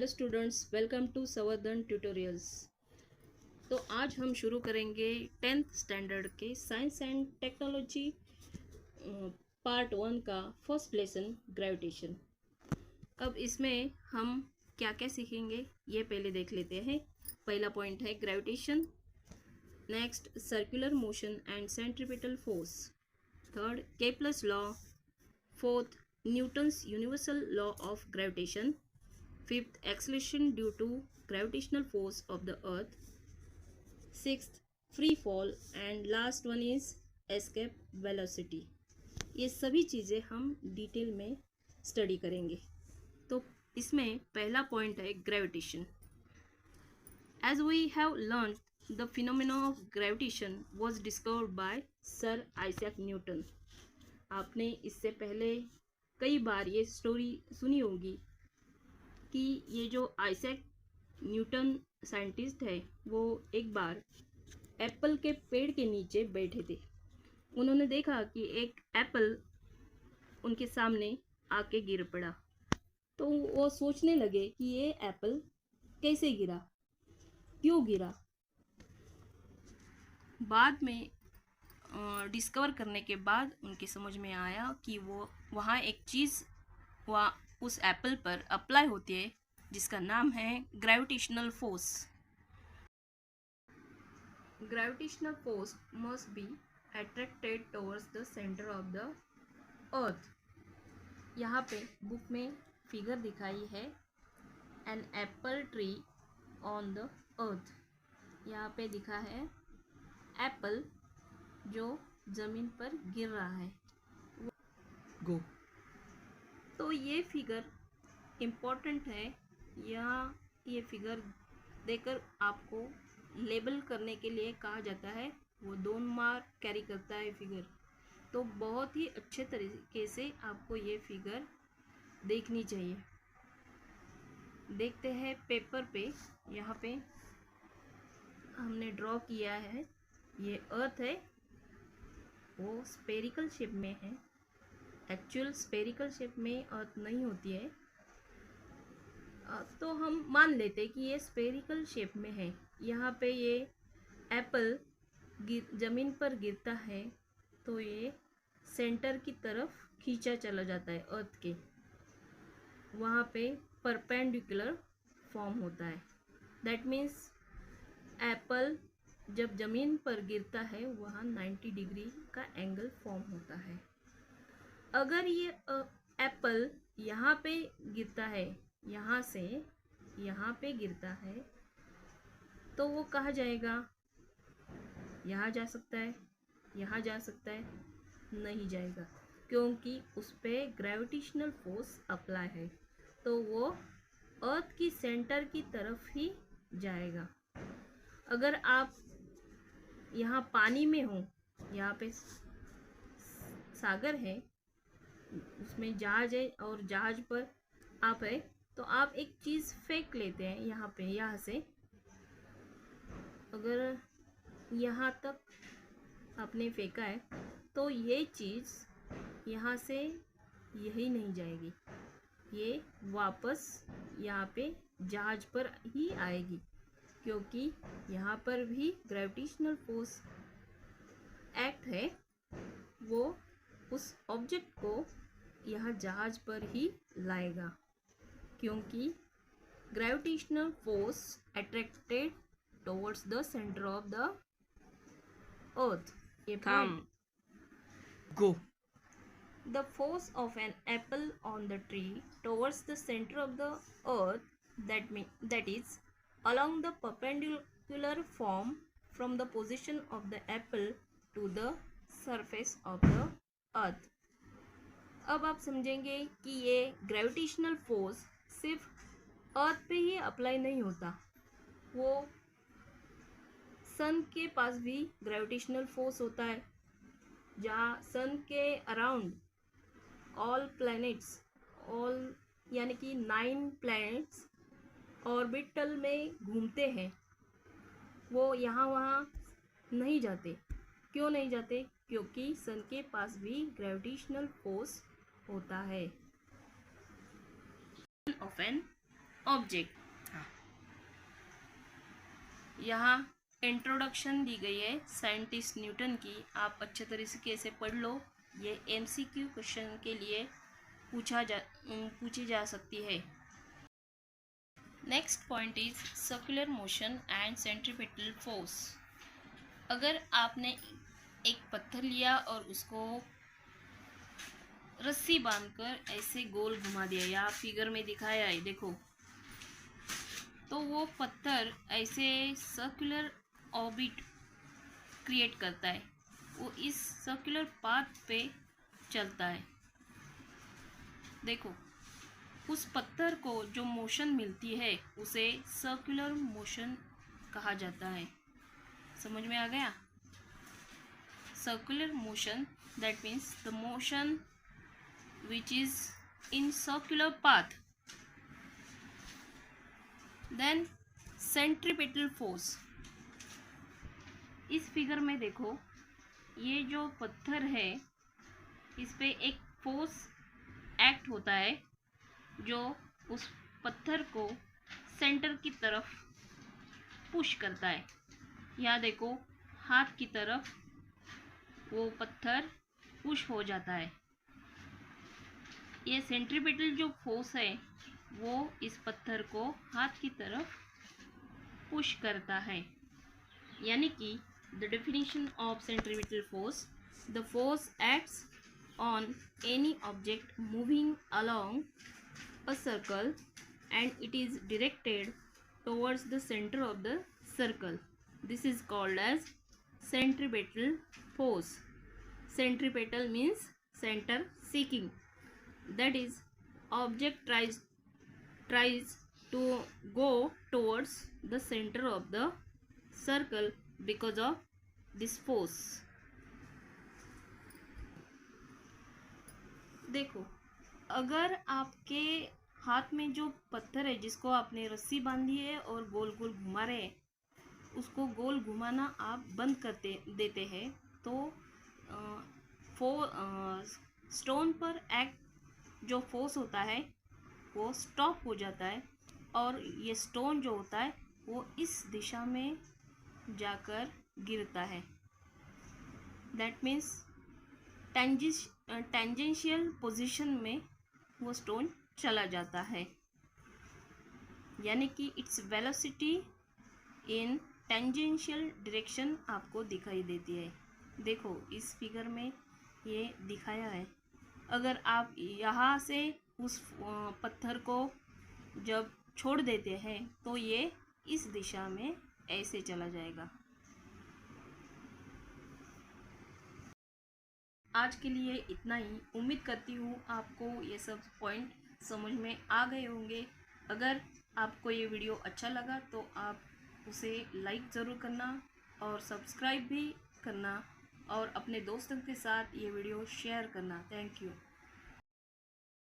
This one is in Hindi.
हेलो स्टूडेंट्स, वेलकम टू संवर्धन ट्यूटोरियल्स। तो आज हम शुरू करेंगे 10th स्टैंडर्ड के साइंस एंड टेक्नोलॉजी पार्ट 1 का फर्स्ट लेसन ग्रेविटेशन। अब इसमें हम क्या क्या सीखेंगे ये पहले देख लेते हैं। पहला पॉइंट है gravitation, next circular motion and centripetal force, third Kepler's law, fourth Newton's universal law of gravitation, fifth acceleration due to gravitational force of the earth, sixth free fall and last one is escape velocity। ये सभी चीज़ें हम डिटेल में स्टडी करेंगे। तो इसमें पहला पॉइंट है gravitation. As we have learn the phenomena of gravitation was discovered by sir Isaac Newton. आपने इससे पहले कई बार ये स्टोरी सुनी होगी कि ये जो आइजैक न्यूटन साइंटिस्ट है वो एक बार एप्पल के पेड़ के नीचे बैठे थे। उन्होंने देखा कि एक एप्पल उनके सामने आके गिर पड़ा। तो वो सोचने लगे कि ये एप्पल कैसे गिरा, क्यों गिरा। बाद में डिस्कवर करने के बाद उनके समझ में आया कि वो वहाँ एक चीज़ वहाँ उस एप्पल पर अप्लाई होती है जिसका नाम है gravitational force. Gravitational force must be attracted towards the centre of the earth. यहाँ पे बुक में फिगर दिखाई है an apple tree on the earth. यहाँ पे दिखा है एप्पल जो ज़मीन पर गिर रहा है। गो। तो ये फिगर इम्पॉर्टेंट है। यहाँ ये फिगर देकर आपको लेबल करने के लिए कहा जाता है। वो 2 मार्क कैरी करता है फिगर। तो बहुत ही अच्छे तरीके से आपको ये फिगर देखनी चाहिए। देखते हैं पेपर पे। यहाँ पे हमने ड्रॉ किया है, ये अर्थ है, वो स्पेरिकल शेप में है। एक्चुअल स्पेरिकल शेप में अर्थ नहीं होती है, तो हम मान लेते कि ये स्पेरिकल शेप में है। यहाँ पे ये एप्पल ज़मीन पर गिरता है तो ये सेंटर की तरफ खींचा चला जाता है अर्थ के। वहाँ पे परपेंडिकुलर फॉर्म होता है। दैट मीन्स एप्पल जब ज़मीन पर गिरता है वहाँ 90 डिग्री का एंगल फॉर्म होता है। अगर ये एप्पल यहाँ पे गिरता है, यहाँ से यहाँ पे गिरता है, तो वो कहाँ जाएगा? यहाँ जा सकता है, यहाँ जा सकता है, नहीं जाएगा, क्योंकि उस पर ग्रेविटेशनल फोर्स अप्लाई है। तो वो अर्थ की सेंटर की तरफ ही जाएगा। अगर आप यहाँ पानी में हो, यहाँ पे सागर है, उसमें जहाज है और जहाज पर आप है, तो आप एक चीज़ फेंक लेते हैं यहाँ पे, यहाँ से अगर यहाँ तक आपने फेंका है तो ये चीज़ यहाँ से यही नहीं जाएगी, ये वापस यहाँ पे जहाज पर ही आएगी, क्योंकि यहाँ पर भी ग्रेविटेशनल फोर्स एक्ट है। वो उस ऑब्जेक्ट को यहाँ जहाज पर ही लाएगा, क्योंकि gravitational force attracted towards the centre of the earth. ये point. Go. The force of an apple on the tree towards the center of the earth, that is along the perpendicular form from the position of the apple to the surface of the earth। अब आप समझेंगे कि ये ग्रेविटेशनल फोर्स सिर्फ अर्थ पे ही अप्लाई नहीं होता, वो सन के पास भी ग्रेविटेशनल फोर्स होता है। जहाँ सन के अराउंड ऑल प्लैनेट्स, ऑल यानी कि 9 प्लैनेट्स ऑर्बिटल में घूमते हैं, वो यहाँ वहाँ नहीं जाते। क्यों नहीं जाते? क्योंकि सन के पास भी ग्रेविटेशनल फोर्स होता है। Of an object. यहाँ इंट्रोडक्शन दी गई है साइंटिस्ट न्यूटन की, आप अच्छे तरीके से पढ़ लो। ये MCQ क्वेश्चन के लिए पूछी जा सकती है। Next point is circular motion and centripetal force. अगर आपने एक पत्थर लिया और उसको रस्सी बांधकर ऐसे गोल घुमा दिया, या फिगर में दिखाया है देखो, तो वो पत्थर ऐसे सर्कुलर ऑर्बिट क्रिएट करता है, वो इस सर्कुलर पाथ पे चलता है। देखो, उस पत्थर को जो मोशन मिलती है उसे सर्कुलर मोशन कहा जाता है। समझ में आ गया? Circular motion, that means the motion which is in circular path. Then centripetal force। इस फिगर में देखो, ये जो पत्थर है इस पे एक फोर्स एक्ट होता है जो उस पत्थर को सेंटर की तरफ पुश करता है। यहाँ देखो, हाथ की तरफ वो पत्थर पुश हो जाता है। ये सेंट्रीपिटल जो फोर्स है वो इस पत्थर को हाथ की तरफ पुश करता है। यानी कि the definition of centripetal force, the force acts on any object moving along a circle and it is directed towards the centre of the circle. This is called as centripetal force. Centripetal means centre seeking, that is object tries to go towards the center of the circle because of this force। देखो, अगर आपके हाथ में जो पत्थर है जिसको आपने रस्सी बांधी है और गोल गोल घुमा रहे हैं, उसको गोल घुमाना आप बंद करते देते हैं तो स्टोन पर एक्ट जो फोर्स होता है वो स्टॉप हो जाता है, और ये स्टोन जो होता है वो इस दिशा में जाकर गिरता है। दैट मीन्स टेंजेंशियल पोजीशन में वो स्टोन चला जाता है, यानी कि इट्स वेलोसिटी इन टेंजेंशियल डायरेक्शन आपको दिखाई देती है। देखो, इस फिगर में ये दिखाया है। अगर आप यहाँ से उस पत्थर को जब छोड़ देते हैं तो ये इस दिशा में ऐसे चला जाएगा। आज के लिए इतना ही। उम्मीद करती हूँ आपको ये सब पॉइंट समझ में आ गए होंगे। अगर आपको ये वीडियो अच्छा लगा तो आप उसे लाइक ज़रूर करना और सब्सक्राइब भी करना, और अपने दोस्तों के साथ ये वीडियो शेयर करना। Thank you.